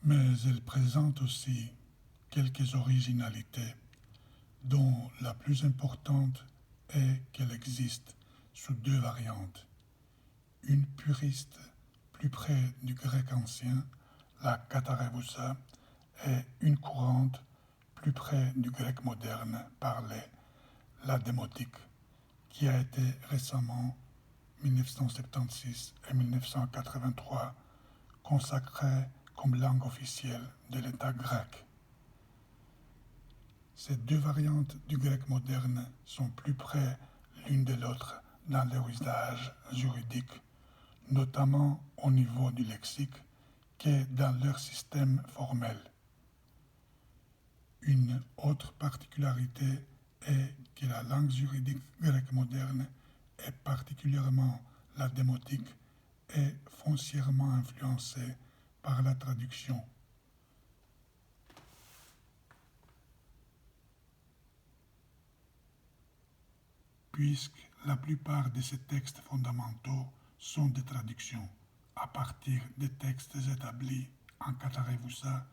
mais elle présente aussi quelques originalités, dont la plus importante est qu'elle existe sous deux variantes. Une puriste plus près du grec ancien, la Katharevousa, et une courante plus près du grec moderne parlé, la démotique, qui a été récemment, 1976 et 1983, consacrée comme langue officielle de l'État grec. Ces deux variantes du grec moderne sont plus près l'une de l'autre dans leur usage juridique, notamment au niveau du lexique, que dans leur système formel. Une autre particularité est que la langue juridique grecque moderne, et particulièrement la démotique, est foncièrement influencée par la traduction. Puisque la plupart de ces textes fondamentaux sont des traductions à partir des textes établis en Katharevousa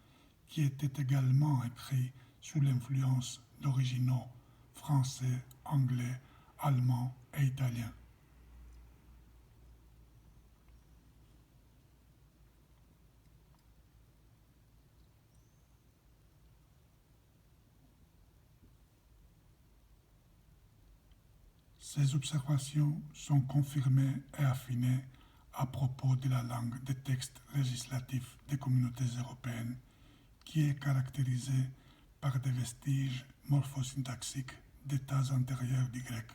qui étaient également écrits sous l'influence d'originaux français, anglais, allemands et italiens. Ces observations sont confirmées et affinées à propos de la langue des textes législatifs des communautés européennes, qui est caractérisée par des vestiges morphosyntaxiques d'états antérieurs du grec,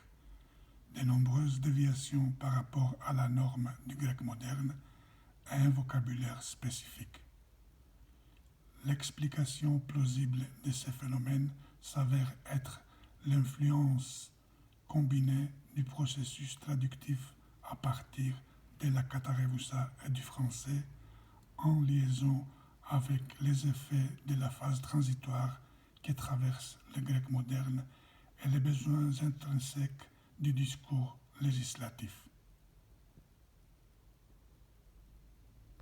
de nombreuses déviations par rapport à la norme du grec moderne et un vocabulaire spécifique. L'explication plausible de ces phénomènes s'avère être l'influence combinée du processus traductif à partir de la Katharevousa et du français en liaison avec les effets de la phase transitoire qui traverse le grec moderne et les besoins intrinsèques du discours législatif.